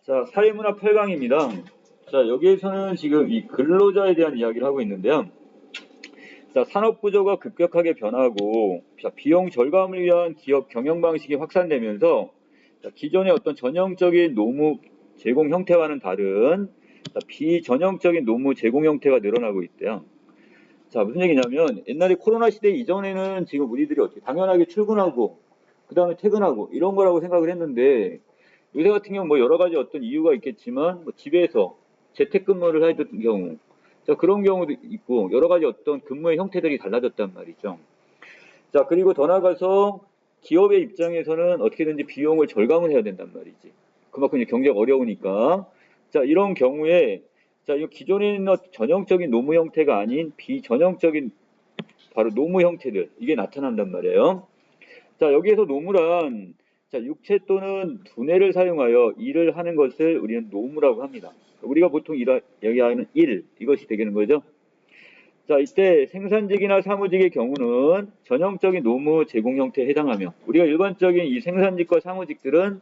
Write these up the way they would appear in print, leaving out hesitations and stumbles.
자, 사회문화 8강입니다. 자, 여기에서는 지금 이 근로자에 대한 이야기를 하고 있는데요. 자, 산업 구조가 급격하게 변하고, 자, 비용 절감을 위한 기업 경영 방식이 확산되면서, 자, 기존의 어떤 전형적인 노무 제공 형태와는 다른, 자, 비전형적인 노무 제공 형태가 늘어나고 있대요. 자, 무슨 얘기냐면, 옛날에 코로나 시대 이전에는 지금 우리들이 어떻게 당연하게 출근하고, 그 다음에 퇴근하고, 이런 거라고 생각을 했는데, 요새 같은 경우 뭐 여러 가지 어떤 이유가 있겠지만 뭐 집에서 재택근무를 하던 경우, 자, 그런 경우도 있고 여러 가지 어떤 근무의 형태들이 달라졌단 말이죠. 자, 그리고 더 나아가서 기업의 입장에서는 어떻게든지 비용을 절감을 해야 된단 말이지. 그만큼 이제 경제가 어려우니까. 자, 이런 경우에 자, 이 기존에 있는 전형적인 노무 형태가 아닌 비전형적인 바로 노무 형태들 이게 나타난단 말이에요. 자, 여기에서 노무란 자, 육체 또는 두뇌를 사용하여 일을 하는 것을 우리는 노무라고 합니다. 우리가 보통 얘기하는 일, 이것이 되겠는 거죠. 자, 이때 생산직이나 사무직의 경우는 전형적인 노무 제공 형태에 해당하며 우리가 일반적인 이 생산직과 사무직들은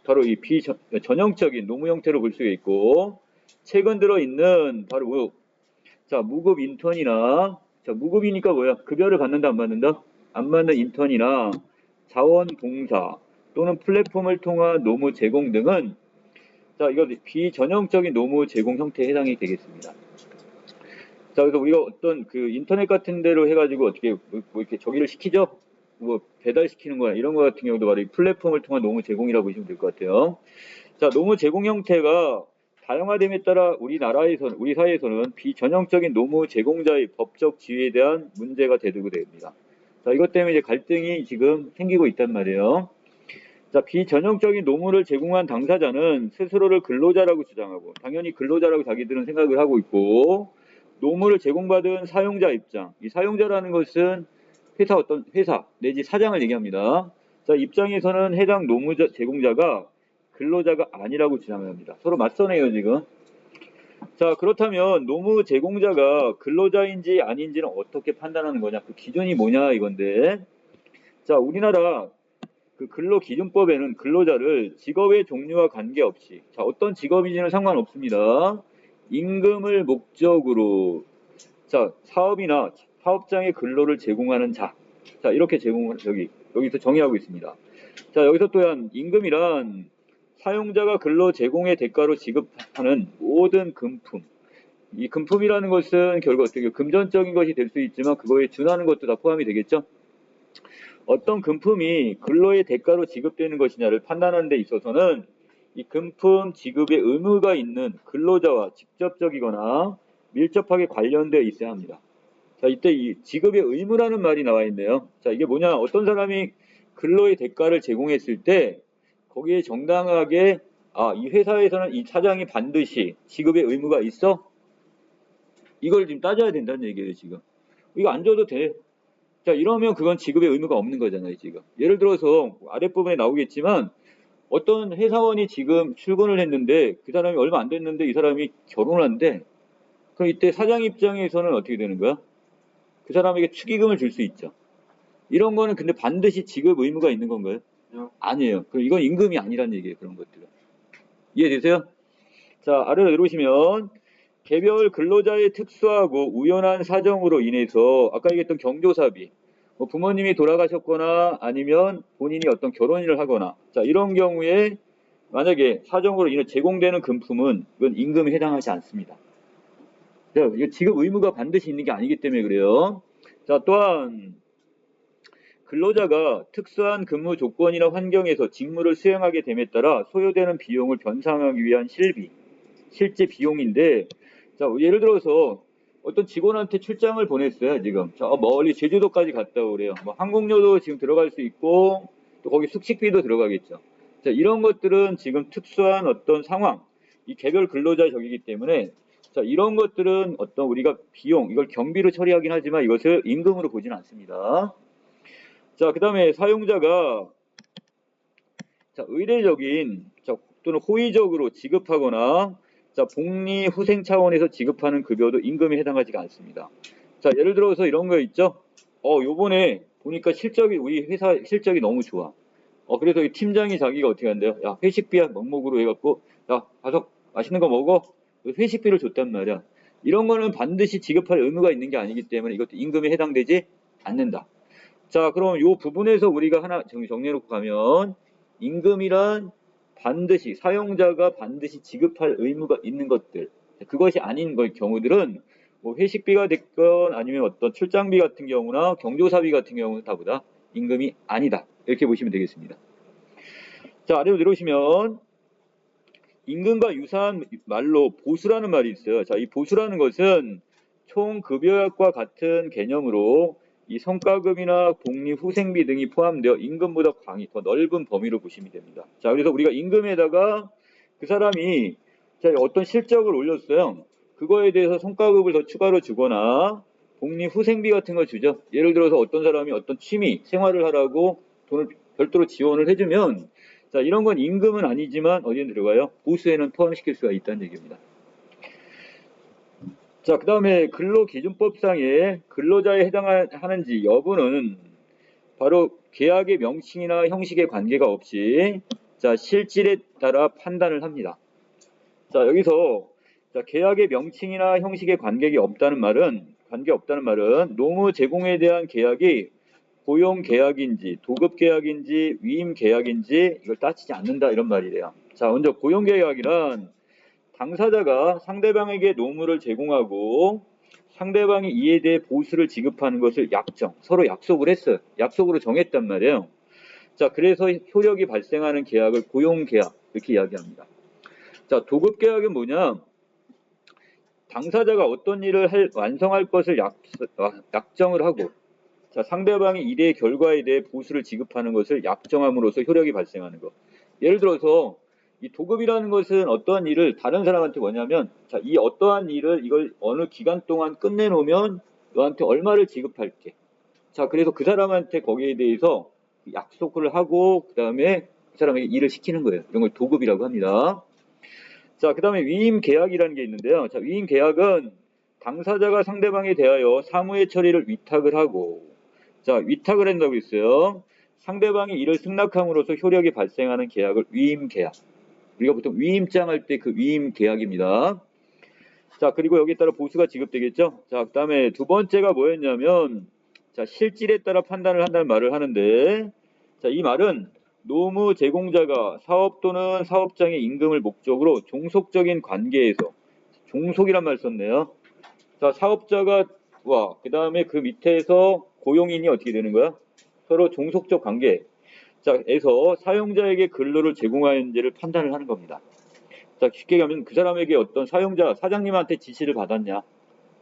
바로 이 비전형적인 노무 형태로 볼 수가 있고 최근 들어 있는 바로 자, 무급 인턴이나 자, 무급이니까 뭐야? 급여를 받는다 안 받는다? 안 받는 인턴이나 자원봉사 또는 플랫폼을 통한 노무 제공 등은 자, 이거 비전형적인 노무 제공 형태에 해당이 되겠습니다. 자, 그래서 우리가 어떤 그 인터넷 같은 데로 해가지고 어떻게 뭐 이렇게 저기를 시키죠? 뭐 배달시키는 거야 이런 거 같은 경우도 바로 이 플랫폼을 통한 노무 제공이라고 보시면 될 것 같아요. 자, 노무 제공 형태가 다양화됨에 따라 우리나라에서는 우리 사회에서는 비전형적인 노무 제공자의 법적 지위에 대한 문제가 대두고 됩니다. 자, 이것 때문에 이제 갈등이 지금 생기고 있단 말이에요. 자, 비전형적인 노무를 제공한 당사자는 스스로를 근로자라고 주장하고 당연히 근로자라고 자기들은 생각을 하고 있고 노무를 제공받은 사용자 입장, 이 사용자라는 것은 어떤 회사 내지 사장을 얘기합니다. 자, 입장에서는 해당 노무 제공자가 근로자가 아니라고 주장을 합니다. 서로 맞서네요, 지금. 자, 그렇다면 노무 제공자가 근로자인지 아닌지는 어떻게 판단하는 거냐? 그 기준이 뭐냐 이건데. 자, 우리나라 그 근로기준법에는 근로자를 직업의 종류와 관계없이 자, 어떤 직업인지는 상관없습니다. 임금을 목적으로 자, 사업이나 사업장의 근로를 제공하는 자. 자, 이렇게 여기서 정의하고 있습니다. 자, 여기서 또한 임금이란 사용자가 근로 제공의 대가로 지급하는 모든 금품. 이 금품이라는 것은 결국 어떻게 금전적인 것이 될 수 있지만 그거에 준하는 것도 다 포함이 되겠죠. 어떤 금품이 근로의 대가로 지급되는 것이냐를 판단하는 데 있어서는 이 금품 지급의 의무가 있는 근로자와 직접적이거나 밀접하게 관련되어 있어야 합니다. 자, 이때 이 지급의 의무라는 말이 나와 있네요. 자, 이게 뭐냐? 어떤 사람이 근로의 대가를 제공했을 때 거기에 정당하게 이 회사에서는 이 사장이 반드시 지급의 의무가 있어? 이걸 지금 따져야 된다는 얘기예요, 지금. 이거 안 줘도 돼. 자, 이러면 그건 지급의 의무가 없는 거잖아요, 지금. 예를 들어서 아랫부분에 나오겠지만 어떤 회사원이 지금 출근을 했는데 그 사람이 얼마 안 됐는데 이 사람이 결혼을 한대. 그럼 이때 사장 입장에서는 어떻게 되는 거야? 그 사람에게 축의금을 줄 수 있죠. 이런 거는 근데 반드시 지급 의무가 있는 건가요? 아니에요. 그럼 이건 임금이 아니란 얘기예요, 그런 것들은. 이해되세요? 자, 아래로 내려오시면 개별 근로자의 특수하고 우연한 사정으로 인해서 아까 얘기했던 경조사비, 뭐 부모님이 돌아가셨거나 아니면 본인이 어떤 결혼일을 하거나 자, 이런 경우에 만약에 사정으로 인해 제공되는 금품은 이건 임금에 해당하지 않습니다. 이거 지급 의무가 반드시 있는 게 아니기 때문에 그래요. 자, 또한 근로자가 특수한 근무 조건이나 환경에서 직무를 수행하게 됨에 따라 소요되는 비용을 변상하기 위한 실제 비용인데, 자, 예를 들어서 어떤 직원한테 출장을 보냈어요, 지금. 저 멀리 제주도까지 갔다 오래요. 뭐 항공료도 지금 들어갈 수 있고, 또 거기 숙식비도 들어가겠죠. 자, 이런 것들은 지금 특수한 어떤 상황, 이 개별 근로자 적이기 때문에, 자, 이런 것들은 어떤 우리가 비용, 이걸 경비로 처리하긴 하지만 이것을 임금으로 보지는 않습니다. 자, 그 다음에 사용자가 자, 의례적인 또는 호의적으로 지급하거나 자, 복리 후생 차원에서 지급하는 급여도 임금에 해당하지가 않습니다. 자, 예를 들어서 이런 거 있죠? 요번에 보니까 우리 회사 실적이 너무 좋아. 그래서 이 팀장이 자기가 어떻게 한대요? 야, 회식비야 명목으로 해갖고, 야, 가서 맛있는 거 먹어. 회식비를 줬단 말이야. 이런 거는 반드시 지급할 의무가 있는 게 아니기 때문에 이것도 임금에 해당되지 않는다. 자, 그럼 이 부분에서 우리가 하나 정리해놓고 가면, 임금이란 반드시, 사용자가 반드시 지급할 의무가 있는 것들, 그것이 아닌 경우들은, 뭐 회식비가 됐건 아니면 어떤 출장비 같은 경우나 경조사비 같은 경우는 다보다 임금이 아니다. 이렇게 보시면 되겠습니다. 자, 아래로 내려오시면, 임금과 유사한 말로 보수라는 말이 있어요. 자, 이 보수라는 것은 총급여액과 같은 개념으로 이 성과급이나 복리후생비 등이 포함되어 임금보다 더 넓은 범위로 보시면 됩니다. 자, 그래서 우리가 임금에다가 그 사람이 어떤 실적을 올렸어요. 그거에 대해서 성과급을 더 추가로 주거나 복리후생비 같은 걸 주죠. 예를 들어서 어떤 사람이 어떤 취미, 생활을 하라고 돈을 별도로 지원을 해주면, 자, 이런 건 임금은 아니지만 어디에 들어가요? 보수에는 포함시킬 수가 있다는 얘기입니다. 자, 그 다음에 근로기준법상의 근로자에 해당하는지 여부는 바로 계약의 명칭이나 형식의 관계가 없이, 자, 실질에 따라 판단을 합니다. 자, 여기서 계약의 명칭이나 형식의 관계 없다는 말은 노무 제공에 대한 계약이 고용 계약인지 도급 계약인지 위임 계약인지 이걸 따지지 않는다, 이런 말이래요. 자, 먼저 고용 계약이란 당사자가 상대방에게 노무를 제공하고 상대방이 이에 대해 보수를 지급하는 것을 서로 약속을 했어요. 약속으로 정했단 말이에요. 자, 그래서 효력이 발생하는 계약을 고용 계약 이렇게 이야기합니다. 자, 도급 계약은 뭐냐? 당사자가 어떤 일을 완성할 것을 약정을 하고, 자, 상대방이 일의 결과에 대해 보수를 지급하는 것을 약정함으로써 효력이 발생하는 것. 예를 들어서 이 도급이라는 것은 어떠한 일을 다른 사람한테 뭐냐면, 자, 이 어떠한 일을 이걸 어느 기간 동안 끝내놓으면 너한테 얼마를 지급할게. 자, 그래서 그 사람한테 거기에 대해서 약속을 하고 그 다음에 그 사람에게 일을 시키는 거예요. 이런 걸 도급이라고 합니다. 자, 그 다음에 위임 계약이라는 게 있는데요. 자, 위임 계약은 당사자가 상대방에 대하여 사무의 처리를 위탁을 하고, 자, 위탁을 한다고 했어요. 상대방이 이를 승낙함으로써 효력이 발생하는 계약을 위임 계약. 우리가 보통 위임장 할 때 그 위임 계약입니다. 자, 그리고 여기에 따라 보수가 지급되겠죠. 자, 그 다음에 두 번째가 뭐였냐면, 자, 실질에 따라 판단을 한다는 말을 하는데, 자, 이 말은 노무 제공자가 사업 또는 사업장의 임금을 목적으로 종속적인 관계에서, 종속이란 말 썼네요. 자, 사업자가 그 다음에 그 밑에서 고용인이 어떻게 되는 거야? 서로 종속적 관계. 자, 에서 사용자에게 근로를 제공하는지를 판단을 하는 겁니다. 자, 쉽게 가면 그 사람에게 어떤 사장님한테 지시를 받았냐,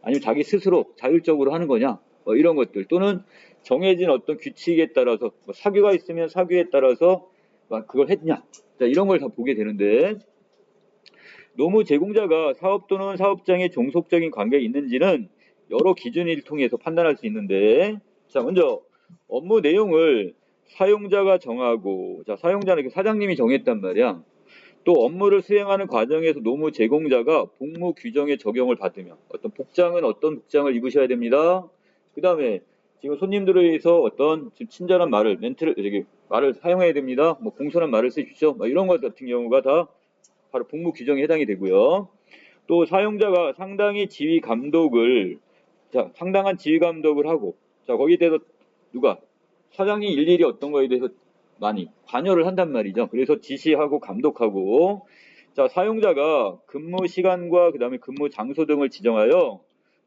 아니면 자기 스스로 자율적으로 하는 거냐, 이런 것들, 또는 정해진 어떤 규칙에 따라서 사규가 있으면 사규에 따라서 그걸 했냐, 자, 이런 걸 다 보게 되는데, 노무 제공자가 사업 또는 사업장의 종속적인 관계가 있는지는 여러 기준을 통해서 판단할 수 있는데, 자, 먼저 업무 내용을 사용자가 정하고, 자, 사용자는 사장님이 정했단 말이야. 또 업무를 수행하는 과정에서 노무 제공자가 복무 규정의 적용을 받으며, 어떤 복장을 입으셔야 됩니다. 그 다음에 지금 손님들에 의해서 어떤 친절한 말을 사용해야 됩니다. 뭐 공손한 말을 쓰십시오. 이런 것 같은 경우가 다 바로 복무 규정에 해당이 되고요. 또 사용자가 상당한 지휘 감독을 하고, 자, 거기에 대해서 사장이 일일이 어떤 거에 대해서 많이 관여를 한단 말이죠. 그래서 지시하고 감독하고, 자, 사용자가 근무 시간과 그 다음에 근무 장소 등을 지정하여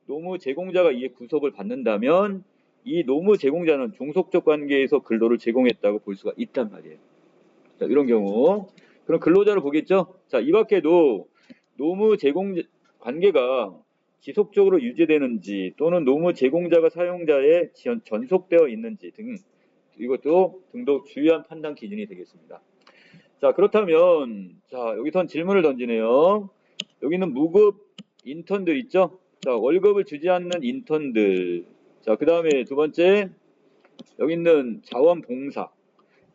노무 제공자가 이에 구속을 받는다면 이 노무 제공자는 종속적 관계에서 근로를 제공했다고 볼 수가 있단 말이에요. 자, 이런 경우 그럼 근로자를 보겠죠. 자, 이 밖에도 노무 제공 관계가 지속적으로 유지되는지 또는 노무 제공자가 사용자에 전속되어 있는지 등도 주요한 판단 기준이 되겠습니다. 자, 그렇다면 여기선 질문을 던지네요. 여기는 무급 인턴들 있죠. 자, 월급을 주지 않는 인턴들. 자, 그 다음에 두 번째, 여기 있는 자원봉사.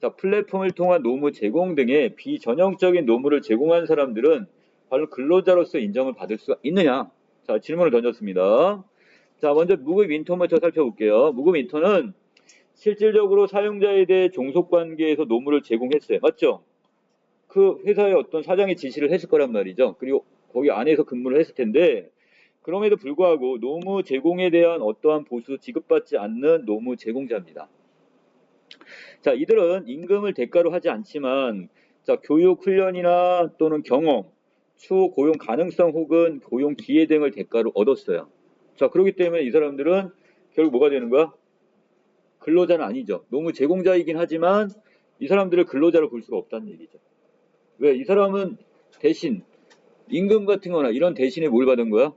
자, 플랫폼을 통한 노무 제공 등의 비전형적인 노무를 제공한 사람들은 바로 근로자로서 인정을 받을 수가 있느냐? 자, 질문을 던졌습니다. 자, 먼저 무급 인턴부터 살펴볼게요. 무급 인턴은 실질적으로 사용자에 대해 종속관계에서 노무를 제공했어요. 맞죠? 그 회사의 어떤 사장이 지시를 했을 거란 말이죠. 그리고 거기 안에서 근무를 했을 텐데 그럼에도 불구하고 노무 제공에 대한 어떠한 보수 지급받지 않는 노무 제공자입니다. 자, 이들은 임금을 대가로 하지 않지만 자, 교육 훈련이나 또는 경험, 추후 고용 가능성 혹은 고용 기회 등을 대가로 얻었어요. 자, 그렇기 때문에 이 사람들은 결국 뭐가 되는 거야? 근로자는 아니죠. 노무 제공자이긴 하지만 이 사람들을 근로자로 볼 수가 없다는 얘기죠. 왜? 이 사람은 대신 임금 같은 거나 이런 대신에 뭘 받은 거야?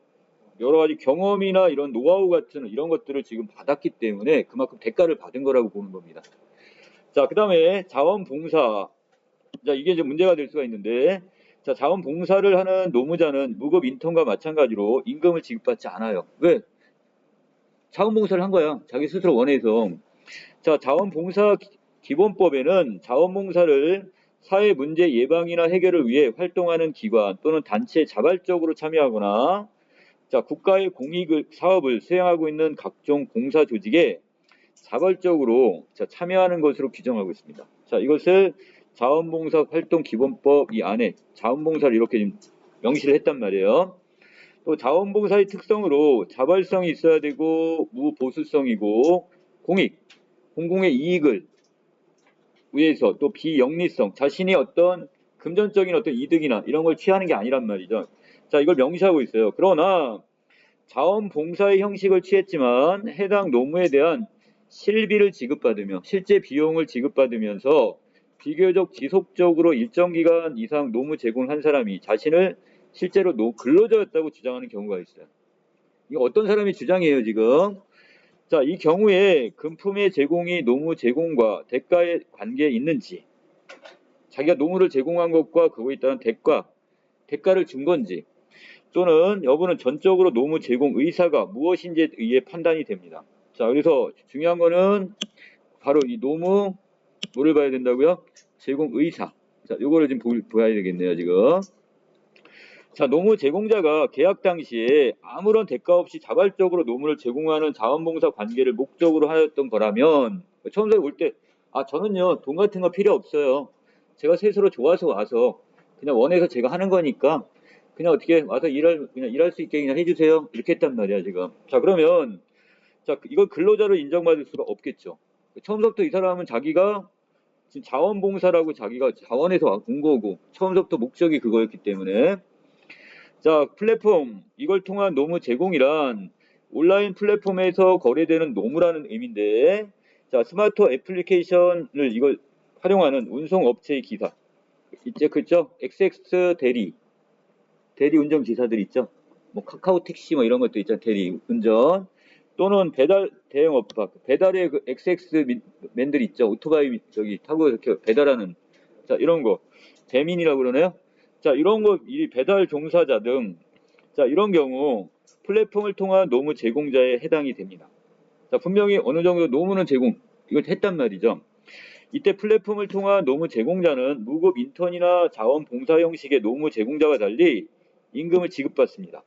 여러 가지 경험이나 이런 노하우 같은 이런 것들을 지금 받았기 때문에 그만큼 대가를 받은 거라고 보는 겁니다. 자, 그 다음에 자원봉사. 자, 이게 이제 문제가 될 수가 있는데, 자, 자원봉사를 하는 노무자는 무급 인턴과 마찬가지로 임금을 지급받지 않아요. 왜? 자원봉사를 한 거야. 자기 스스로 원해서. 자, 자원봉사 기본법에는 자원봉사를 사회 문제 예방이나 해결을 위해 활동하는 기관 또는 단체에 자발적으로 참여하거나 자, 국가의 공익 사업을 수행하고 있는 각종 봉사 조직에 자발적으로 참여하는 것으로 규정하고 있습니다. 자, 이것을 자원봉사 활동 기본법 이 안에 자원봉사를 이렇게 명시를 했단 말이에요. 또 자원봉사의 특성으로 자발성이 있어야 되고 무보수성이고 공익, 공공의 이익을 위해서 또 비영리성, 자신이 어떤 금전적인 어떤 이득이나 이런 걸 취하는 게 아니란 말이죠. 자, 이걸 명시하고 있어요. 그러나 자원봉사의 형식을 취했지만 해당 노무에 대한 실비를 지급받으며 실제 비용을 지급받으면서 비교적 지속적으로 일정 기간 이상 노무 제공을 한 사람이 자신을 실제로 근로자였다고 주장하는 경우가 있어요. 이거 어떤 사람이 주장해요, 지금? 자, 이 경우에 금품의 제공이 노무 제공과 대가의 관계에 있는지, 자기가 노무를 제공한 것과 그거에 따른 대가를 준 건지, 또는 여부는 전적으로 노무 제공 의사가 무엇인지에 의해 판단이 됩니다. 자, 그래서 중요한 거는 바로 이 노무 뭐를 봐야 된다고요? 제공 의사. 자, 요거를 지금 봐야 되겠네요, 지금. 자, 노무 제공자가 계약 당시에 아무런 대가 없이 자발적으로 노무를 제공하는 자원봉사 관계를 목적으로 하였던 거라면 처음에 올 때 저는요 돈 같은 거 필요 없어요. 제가 스스로 좋아서 와서 그냥 원해서 제가 하는 거니까 그냥 어떻게 와서 그냥 일할 수 있게 그냥 해주세요. 이렇게 했단 말이야 지금. 자, 그러면 자, 이걸 근로자로 인정받을 수가 없겠죠. 처음부터 이 사람은 자기가 지금 자원봉사라고 자기가 자원에서 온 거고 처음부터 목적이 그거였기 때문에 자, 플랫폼 이걸 통한 노무 제공이란 온라인 플랫폼에서 거래되는 노무라는 의미인데 자, 스마트 애플리케이션을 이걸 활용하는 운송업체의 기사 있죠, 그죠? XX 대리 운전 기사들 있죠. 뭐 카카오 택시 뭐 이런 것도 있잖아, 대리 운전 또는 배달 대형 업체 배달의 그 XX 맨들 있죠. 오토바이 저기 타고 이렇게 배달하는 자, 이런 거 배민이라고 그러나요? 자, 이런 거 이 배달 종사자 등 자, 이런 경우 플랫폼을 통한 노무 제공자에 해당이 됩니다. 자, 분명히 어느 정도 노무는 제공 이걸 했단 말이죠. 이때 플랫폼을 통한 노무 제공자는 무급 인턴이나 자원봉사 형식의 노무 제공자와 달리 임금을 지급받습니다.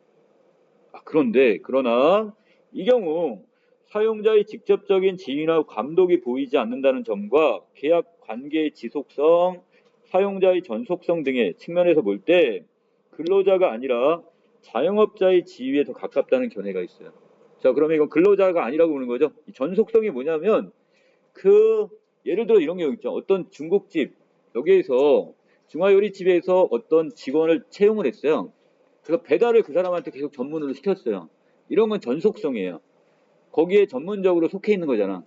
그러나 이 경우 사용자의 직접적인 지위나 감독이 보이지 않는다는 점과 계약 관계의 지속성, 사용자의 전속성 등의 측면에서 볼 때 근로자가 아니라 자영업자의 지위에 더 가깝다는 견해가 있어요. 자, 그러면 이건 근로자가 아니라고 보는 거죠. 이 전속성이 뭐냐면 예를 들어 이런 경우 있죠. 어떤 중국집 여기에서 중화요리집에서 어떤 직원을 채용을 했어요. 그래서 배달을 그 사람한테 계속 전문으로 시켰어요. 이런 건 전속성이에요. 거기에 전문적으로 속해 있는 거잖아.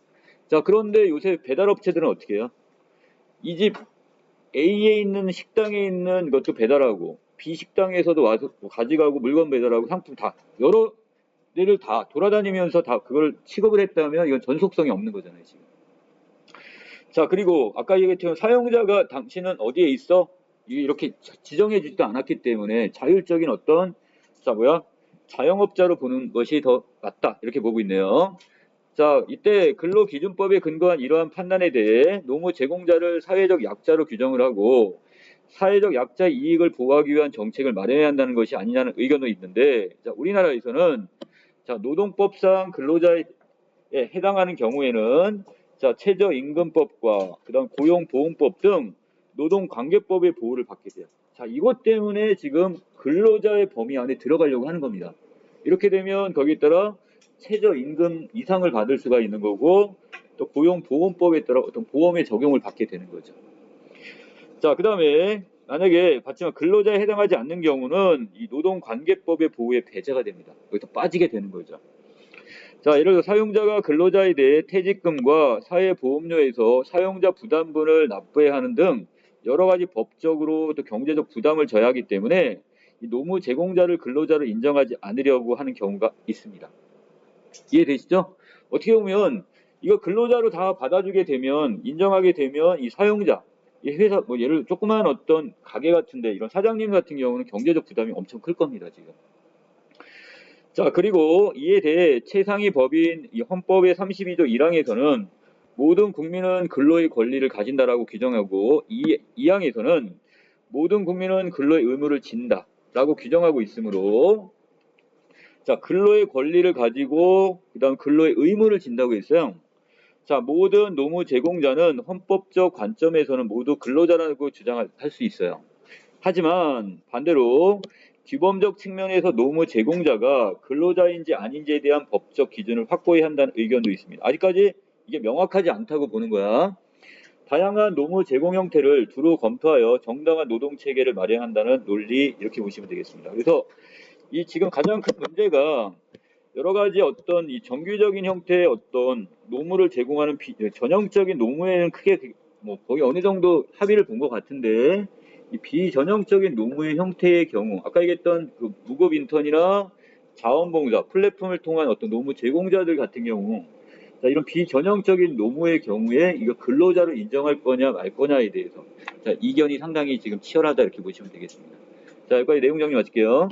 자, 그런데 요새 배달업체들은 어떻게 해요? 이 집 A에 있는 식당에 있는 것도 배달하고 B 식당에서도 와서 가져가고 물건 배달하고 상품 다 여러 데를 다 돌아다니면서 다 그걸 취급을 했다면 이건 전속성이 없는 거잖아요, 지금. 자, 그리고 아까 얘기했지만 사용자가 당신은 어디에 있어? 이렇게 지정해 주지도 않았기 때문에 자율적인 어떤 자영업자로 보는 것이 더 맞다 이렇게 보고 있네요. 자, 이때 근로기준법에 근거한 이러한 판단에 대해 노무 제공자를 사회적 약자로 규정을 하고 사회적 약자의 이익을 보호하기 위한 정책을 마련해야 한다는 것이 아니냐는 의견도 있는데 자, 우리나라에서는 자, 노동법상 근로자에 해당하는 경우에는 자, 최저임금법과 그다음 고용보험법 등 노동관계법의 보호를 받게 돼요. 자, 이것 때문에 지금 근로자의 범위 안에 들어가려고 하는 겁니다. 이렇게 되면 거기에 따라 최저임금 이상을 받을 수가 있는 거고 또 고용보험법에 따라 어떤 보험의 적용을 받게 되는 거죠. 자, 그 다음에 만약에 받지만 근로자에 해당하지 않는 경우는 이 노동관계법의 보호에 배제가 됩니다. 여기서 빠지게 되는 거죠. 자, 예를 들어 사용자가 근로자에 대해 퇴직금과 사회보험료에서 사용자 부담분을 납부해야 하는 등 여러 가지 법적으로 또 경제적 부담을 져야 하기 때문에 이 노무 제공자를 근로자로 인정하지 않으려고 하는 경우가 있습니다. 이해되시죠? 어떻게 보면 이거 근로자로 다 받아주게 되면 인정하게 되면 이 사용자, 이 회사 뭐 예를 들어 조그마한 어떤 가게 같은데 이런 사장님 같은 경우는 경제적 부담이 엄청 클 겁니다, 지금. 자, 그리고 이에 대해 최상위 법인 이 헌법의 32조 1항에서는 모든 국민은 근로의 권리를 가진다라고 규정하고 2항에서는 모든 국민은 근로의 의무를 진다라고 규정하고 있으므로 자, 근로의 권리를 가지고 그다음 근로의 의무를 진다고 했어요. 자, 모든 노무 제공자는 헌법적 관점에서는 모두 근로자라고 주장할 수 있어요. 하지만 반대로 규범적 측면에서 노무 제공자가 근로자인지 아닌지에 대한 법적 기준을 확보해야 한다는 의견도 있습니다. 아직까지 이게 명확하지 않다고 보는 거야. 다양한 노무 제공 형태를 두루 검토하여 정당한 노동 체계를 마련한다는 논리 이렇게 보시면 되겠습니다. 그래서 이 지금 가장 큰 문제가 여러 가지 어떤 이 정규적인 형태의 어떤 노무를 제공하는 전형적인 노무에는 크게 뭐 거의 어느 정도 합의를 본 것 같은데 이 비전형적인 노무의 형태의 경우 아까 얘기했던 그 무급 인턴이나 자원봉사 플랫폼을 통한 어떤 노무 제공자들 같은 경우 자, 이런 비전형적인 노무의 경우에 이거 근로자로 인정할 거냐 말 거냐에 대해서 자, 이견이 상당히 지금 치열하다 이렇게 보시면 되겠습니다. 자, 여기까지 내용 정리 마칠게요.